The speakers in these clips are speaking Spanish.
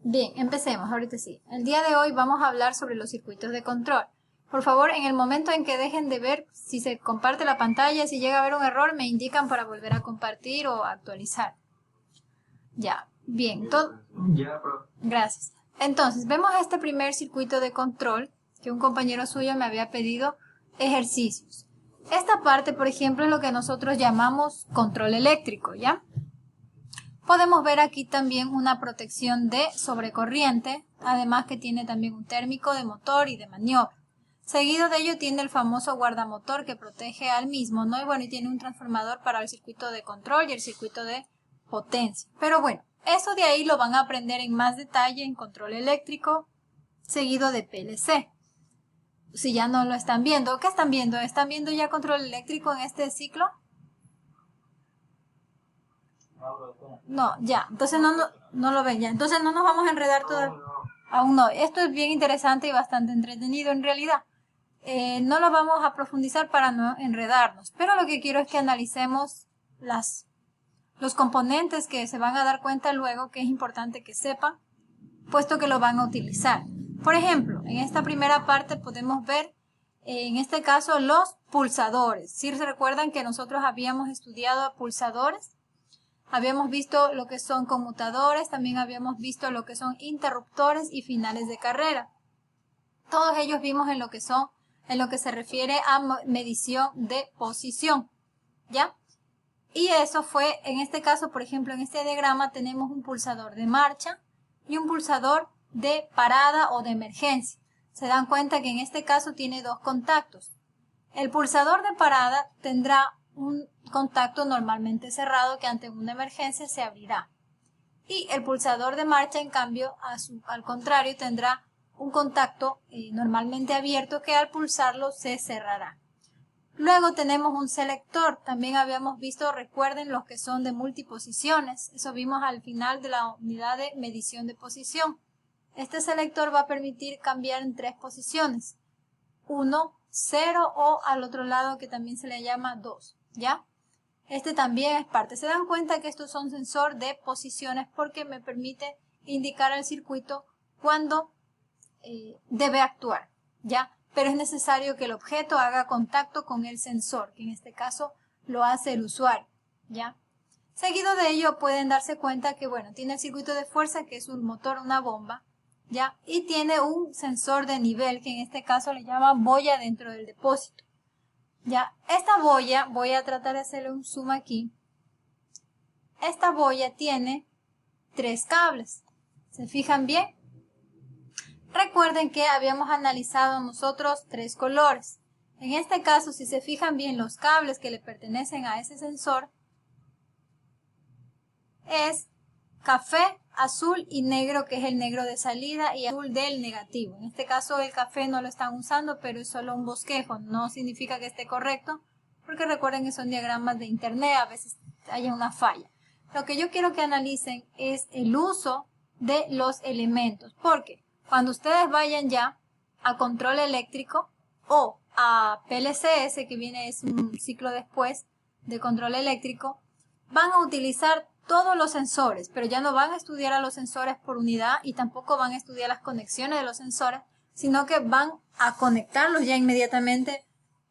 Bien, empecemos, ahorita sí. El día de hoy vamos a hablar sobre los circuitos de control. Por favor, en el momento en que dejen de ver, si se comparte la pantalla, si llega a haber un error, me indican para volver a compartir o actualizar. Ya, bien, todo. Gracias. Entonces, vemos este primer circuito de control que un compañero suyo me había pedido ejercicios. Esta parte, por ejemplo, es lo que nosotros llamamos control eléctrico, ¿ya? Podemos ver aquí también una protección de sobrecorriente, además que tiene también un térmico de motor y de maniobra. Seguido de ello tiene el famoso guardamotor que protege al mismo, ¿no? Y bueno, y tiene un transformador para el circuito de control y el circuito de potencia. Pero bueno, eso de ahí lo van a aprender en más detalle en control eléctrico, seguido de PLC. Si ya no lo están viendo, ¿qué están viendo? ¿Están viendo ya control eléctrico en este ciclo? No, ya, entonces no lo ven ya. Entonces no nos vamos a enredar todavía. Aún no. Esto es bien interesante y bastante entretenido en realidad. No lo vamos a profundizar para no enredarnos, pero lo que quiero es que analicemos los componentes que se van a dar cuenta luego, que es importante que sepan, puesto que lo van a utilizar. Por ejemplo, en esta primera parte podemos ver, en este caso, los pulsadores. Si se recuerdan que nosotros habíamos estudiado pulsadores, habíamos visto lo que son conmutadores, también habíamos visto lo que son interruptores y finales de carrera. Todos ellos vimos en lo que se refiere a medición de posición, ¿ya? Y eso fue, en este caso, por ejemplo, en este diagrama tenemos un pulsador de marcha y un pulsador de parada o de emergencia. Se dan cuenta que en este caso tiene dos contactos. El pulsador de parada tendrá un contacto normalmente cerrado que ante una emergencia se abrirá. Y el pulsador de marcha, en cambio, al contrario, tendrá un contacto normalmente abierto que al pulsarlo se cerrará. Luego tenemos un selector. También habíamos visto, recuerden, los que son de multiposiciones. Eso vimos al final de la unidad de medición de posición. Este selector va a permitir cambiar en 3 posiciones. 1, 0 o al otro lado que también se le llama 2, ¿ya? Este también es parte. Se dan cuenta que estos son sensor de posiciones porque me permite indicar al circuito cuándo debe actuar, ¿ya? Pero es necesario que el objeto haga contacto con el sensor, que en este caso lo hace el usuario, ¿ya? Seguido de ello pueden darse cuenta que, bueno, tiene el circuito de fuerza, que es un motor, una bomba, ¿ya? Y tiene un sensor de nivel, que en este caso le llaman boya dentro del depósito, ¿ya? Esta boya, voy a tratar de hacerle un zoom aquí. Esta boya tiene 3 cables. ¿Se fijan bien? Recuerden que habíamos analizado nosotros 3 colores. En este caso, si se fijan bien, los cables que le pertenecen a ese sensor es café, azul y negro, que es el negro de salida, y azul del negativo. En este caso el café no lo están usando, pero es solo un bosquejo, no significa que esté correcto, porque recuerden que son diagramas de internet, a veces hay una falla. Lo que yo quiero que analicen es el uso de los elementos, porque cuando ustedes vayan ya a control eléctrico o a PLCS, que viene es un ciclo después de control eléctrico, van a utilizar todos los sensores, pero ya no van a estudiar a los sensores por unidad y tampoco van a estudiar las conexiones de los sensores, sino que van a conectarlos ya inmediatamente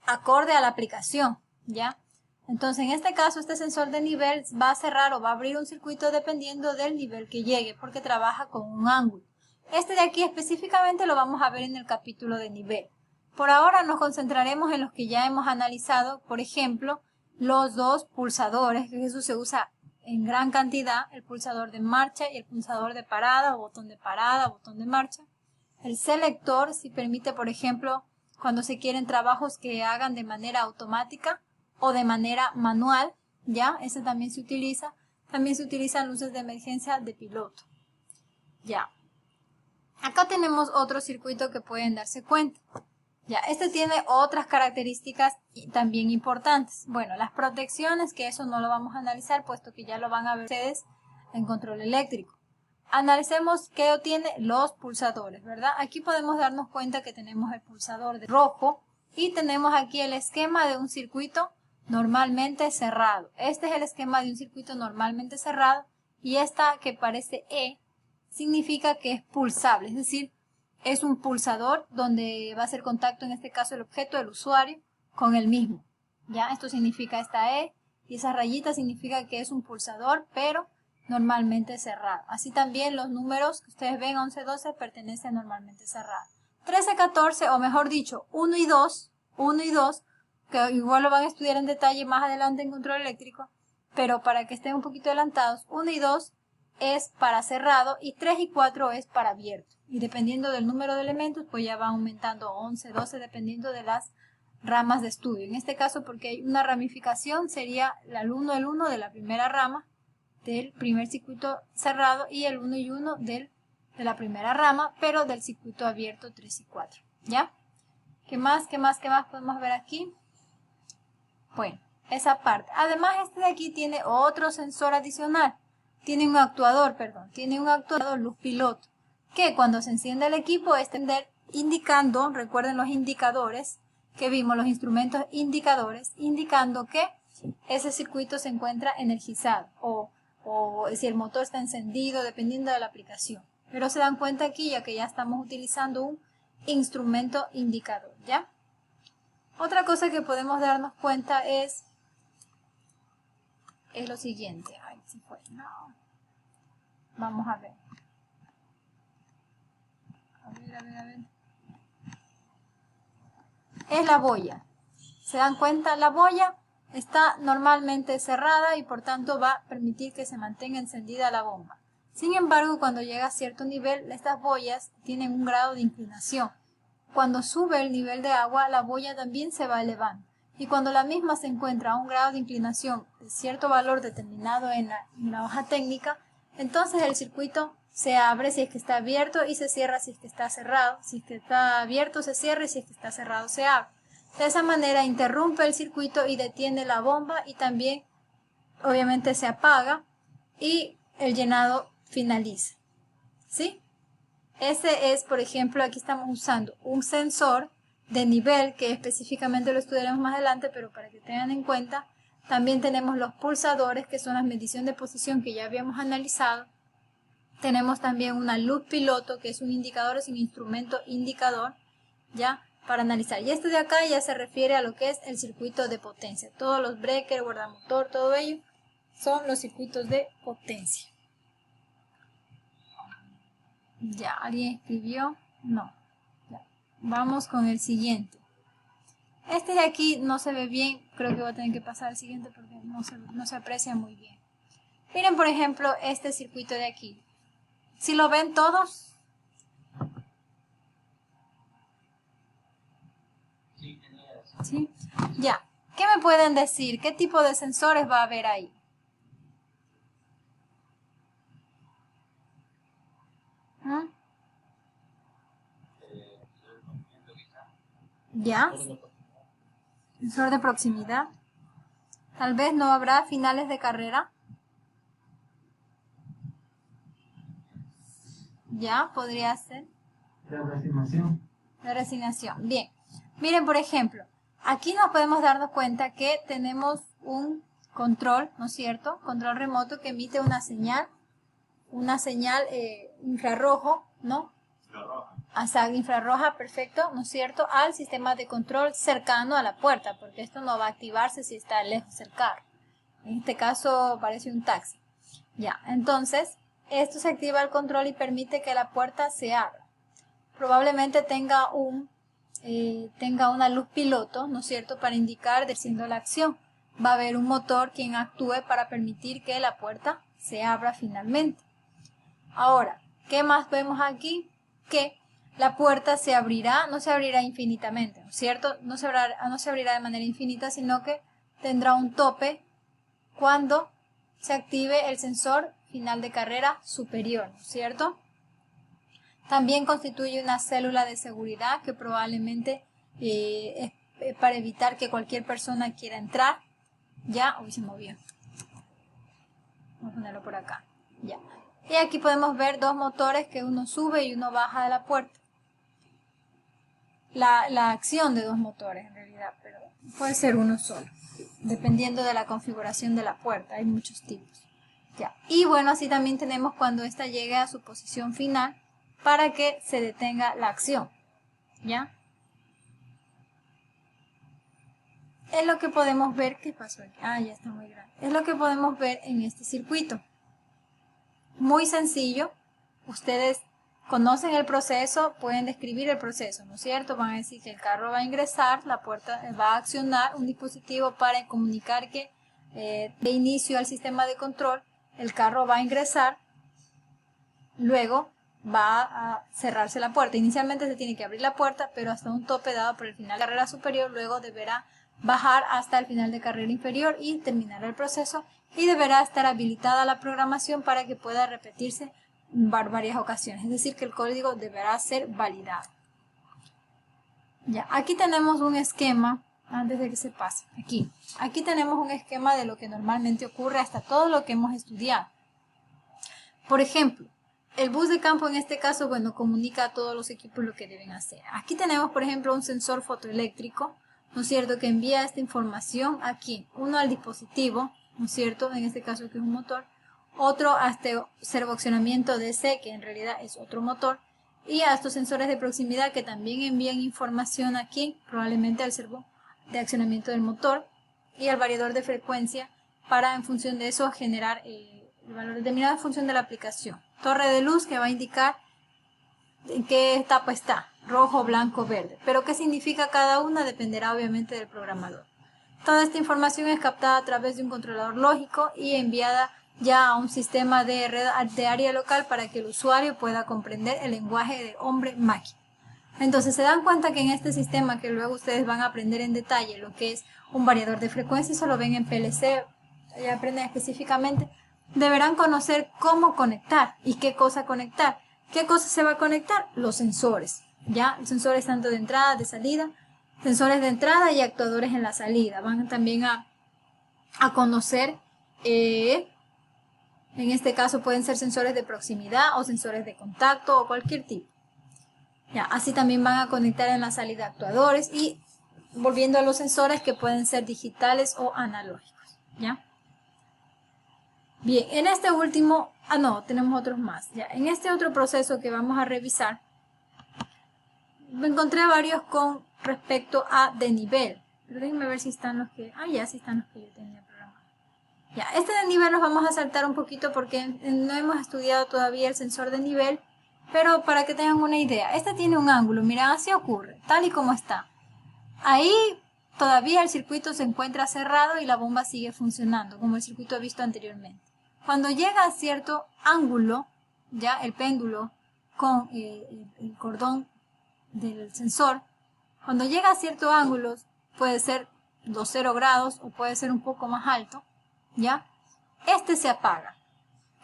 acorde a la aplicación, ¿ya? Entonces, en este caso, este sensor de nivel va a cerrar o va a abrir un circuito dependiendo del nivel que llegue, porque trabaja con un ángulo. Este de aquí específicamente lo vamos a ver en el capítulo de nivel. Por ahora nos concentraremos en los que ya hemos analizado, por ejemplo, los 2 pulsadores, que eso se usa en gran cantidad, el pulsador de marcha y el pulsador de parada, o botón de marcha. El selector, si permite, por ejemplo, cuando se quieren trabajos que hagan de manera automática o de manera manual, ya, ese también se utiliza. También se utilizan luces de emergencia de piloto, ya. Acá tenemos otro circuito que pueden darse cuenta. Ya, este tiene otras características también importantes. Bueno, las protecciones, que eso no lo vamos a analizar, puesto que ya lo van a ver ustedes en control eléctrico. Analicemos qué tiene los pulsadores, ¿verdad? Aquí podemos darnos cuenta que tenemos el pulsador de rojo y tenemos aquí el esquema de un circuito normalmente cerrado. Este es el esquema de un circuito normalmente cerrado y esta que parece E significa que es pulsable, es decir, es un pulsador donde va a hacer contacto, en este caso el objeto del usuario, con el mismo. ¿Ya? Esto significa esta E y esa rayita significa que es un pulsador, pero normalmente cerrado. Así también los números que ustedes ven, 11, 12, pertenecen normalmente cerrados. 13, 14, o mejor dicho, 1 y 2, que igual lo van a estudiar en detalle más adelante en control eléctrico, pero para que estén un poquito adelantados, 1 y 2 es para cerrado y 3 y 4 es para abierto. Y dependiendo del número de elementos, pues ya va aumentando 11, 12, dependiendo de las ramas de estudio. En este caso, porque hay una ramificación, sería el 1 de la primera rama del primer circuito cerrado y el 1 y 1 de la primera rama, pero del circuito abierto 3 y 4. ¿Ya? ¿Qué más podemos ver aquí? Bueno, esa parte. Además, este de aquí tiene otro sensor adicional. Tiene un actuador luz piloto, que cuando se enciende el equipo es indicando, recuerden los indicadores que vimos, los instrumentos indicadores, indicando que ese circuito se encuentra energizado o si el motor está encendido, dependiendo de la aplicación. Pero se dan cuenta aquí, ya que ya estamos utilizando un instrumento indicador, ¿ya? Otra cosa que podemos darnos cuenta es lo siguiente. Ay, se fue. No. Vamos a ver. A ver. Es la boya. ¿Se dan cuenta? La boya está normalmente cerrada y por tanto va a permitir que se mantenga encendida la bomba. Sin embargo, cuando llega a cierto nivel, estas boyas tienen un grado de inclinación. Cuando sube el nivel de agua, la boya también se va elevando. Y cuando la misma se encuentra a un grado de inclinación de cierto valor determinado en la hoja técnica, entonces el circuito se abre si es que está abierto y se cierra si es que está cerrado. Si es que está abierto se cierra y si es que está cerrado se abre. De esa manera interrumpe el circuito y detiene la bomba y también obviamente se apaga y el llenado finaliza. ¿Sí? Ese es, por ejemplo, aquí estamos usando un sensor de nivel que específicamente lo estudiaremos más adelante, pero para que tengan en cuenta, también tenemos los pulsadores, que son las mediciones de posición que ya habíamos analizado. Tenemos también una luz piloto, que es un indicador, es un instrumento indicador, ¿ya? Para analizar. Y este de acá ya se refiere a lo que es el circuito de potencia. Todos los breakers, guardamotor, todo ello son los circuitos de potencia. Ya, ¿alguien escribió? No. Ya. Vamos con el siguiente. Este de aquí no se ve bien, creo que voy a tener que pasar al siguiente porque no se aprecia muy bien. Miren, por ejemplo, este circuito de aquí. ¿Sí lo ven todos? ¿Sí? Ya. ¿Qué me pueden decir? ¿Qué tipo de sensores va a haber ahí? ¿Mm? ¿Ya? Sensor de proximidad. Tal vez no habrá finales de carrera. Ya, podría ser. De resignación. De resignación. Bien. Miren, por ejemplo, aquí nos podemos darnos cuenta que tenemos un control, ¿no es cierto? Control remoto que emite una señal infrarrojo, ¿no? Hasta infrarroja, perfecto, ¿no es cierto? Al sistema de control cercano a la puerta, porque esto no va a activarse si está lejos el carro. En este caso parece un taxi. Ya, entonces, esto se activa el control y permite que la puerta se abra. Probablemente tenga una luz piloto, ¿no es cierto?, para indicar siendo la acción. Va a haber un motor quien actúe para permitir que la puerta se abra finalmente. Ahora, ¿qué más vemos aquí? Que la puerta se abrirá, no se abrirá infinitamente, ¿no es cierto? No se abrirá de manera infinita, sino que tendrá un tope cuando se active el sensor final de carrera superior, ¿no es cierto? También constituye una célula de seguridad que probablemente es para evitar que cualquier persona quiera entrar. Ya, hoy se movió. Vamos a ponerlo por acá. Ya. Y aquí podemos ver dos motores que uno sube y uno baja de la puerta. La acción de dos motores en realidad, pero puede ser uno solo, dependiendo de la configuración de la puerta. Hay muchos tipos. Ya. Y bueno, así también tenemos cuando ésta llegue a su posición final para que se detenga la acción. ¿Ya? Es lo que podemos ver. ¿Qué pasó aquí? Ah, ya está muy grande. Es lo que podemos ver en este circuito. Muy sencillo. Ustedes conocen el proceso, pueden describir el proceso, ¿no es cierto? Van a decir que el carro va a ingresar, la puerta va a accionar un dispositivo para comunicar que de inicio al sistema de control, el carro va a ingresar, luego va a cerrarse la puerta. Inicialmente se tiene que abrir la puerta, pero hasta un tope dado por el final de carrera superior, luego deberá bajar hasta el final de carrera inferior y terminar el proceso, y deberá estar habilitada la programación para que pueda repetirse varias ocasiones, es decir, que el código deberá ser validado. Ya, aquí tenemos un esquema, antes de que se pase, aquí tenemos un esquema de lo que normalmente ocurre hasta todo lo que hemos estudiado. Por ejemplo, el bus de campo en este caso, bueno, comunica a todos los equipos lo que deben hacer. Aquí tenemos, por ejemplo, un sensor fotoeléctrico, ¿no es cierto?, que envía esta información aquí, uno al dispositivo, ¿no es cierto?, en este caso que es un motor, otro a este servoaccionamiento DC, que en realidad es otro motor, y a estos sensores de proximidad que también envían información aquí, probablemente al servo de accionamiento del motor, y al variador de frecuencia para en función de eso generar el valor determinado en función de la aplicación. Torre de luz que va a indicar en qué etapa está, rojo, blanco, verde, pero qué significa cada una dependerá obviamente del programador. Toda esta información es captada a través de un controlador lógico y enviada ya a un sistema de red de área local para que el usuario pueda comprender el lenguaje de hombre-máquina. Entonces se dan cuenta que en este sistema, que luego ustedes van a aprender en detalle lo que es un variador de frecuencia, eso lo ven en PLC, ya aprenden específicamente, deberán conocer cómo conectar y qué cosa conectar. ¿Qué cosa se va a conectar? Los sensores, ¿ya? Los sensores tanto de entrada, de salida, sensores de entrada y actuadores en la salida. Van también a conocer, en este caso pueden ser sensores de proximidad o sensores de contacto o cualquier tipo. Ya, así también van a conectar en la salida actuadores y volviendo a los sensores que pueden ser digitales o analógicos, ¿ya? Bien, en este último, tenemos otros más, ya. En este otro proceso que vamos a revisar, me encontré varios con respecto a de nivel, pero déjenme ver si están los que, ya sí están los que yo tenía programados. Ya, este de nivel los vamos a saltar un poquito porque no hemos estudiado todavía el sensor de nivel, pero para que tengan una idea, este tiene un ángulo, miren, así ocurre, tal y como está. Ahí todavía el circuito se encuentra cerrado y la bomba sigue funcionando, como el circuito visto anteriormente. Cuando llega a cierto ángulo, ya el péndulo con el cordón del sensor, cuando llega a cierto ángulo, puede ser los 0 grados o puede ser un poco más alto, ya, este se apaga.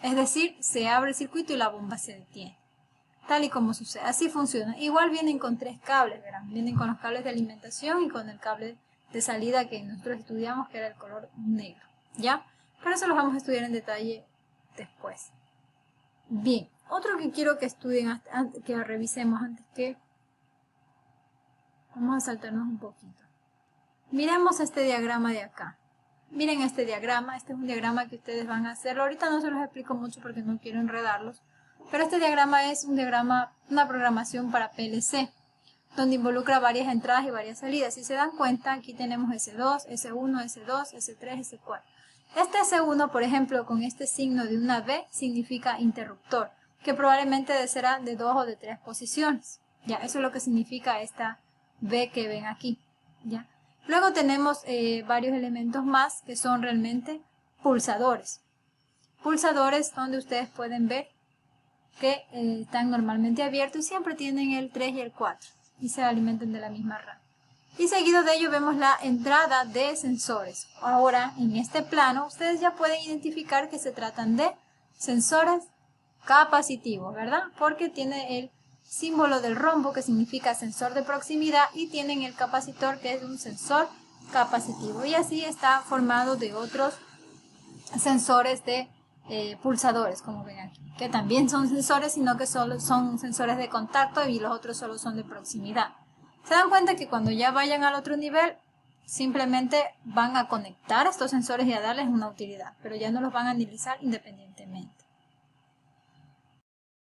Es decir, se abre el circuito y la bomba se detiene. Tal y como sucede, así funciona. Igual vienen con 3 cables, ¿verdad? Vienen con los cables de alimentación y con el cable de salida que nosotros estudiamos, que era el color negro, ¿ya? Pero eso lo vamos a estudiar en detalle después. Bien, otro que quiero que estudien, que revisemos antes que... Vamos a saltarnos un poquito. Miremos este diagrama de acá. Miren este diagrama, este es un diagrama que ustedes van a hacerlo. Ahorita no se los explico mucho porque no quiero enredarlos. Pero este diagrama es un diagrama, una programación para PLC, donde involucra varias entradas y varias salidas. Si se dan cuenta, aquí tenemos S2, S1, S2, S3, S4. Este S1, por ejemplo, con este signo de una V, significa interruptor, que probablemente será de 2 o de 3 posiciones. Ya, eso es lo que significa esta V que ven aquí. Ya. Luego tenemos varios elementos más que son realmente pulsadores. Pulsadores donde ustedes pueden ver que están normalmente abiertos y siempre tienen el 3 y el 4 y se alimentan de la misma RAM. Y seguido de ello vemos la entrada de sensores. Ahora en este plano ustedes ya pueden identificar que se tratan de sensores capacitivos, ¿verdad? Porque tiene el símbolo del rombo que significa sensor de proximidad y tienen el capacitor que es un sensor capacitivo. Y así está formado de otros sensores de pulsadores, como ven aquí, que también son sensores, sino que solo son sensores de contacto y los otros solo son de proximidad. Se dan cuenta que cuando ya vayan al otro nivel, simplemente van a conectar estos sensores y a darles una utilidad, pero ya no los van a analizar independientemente.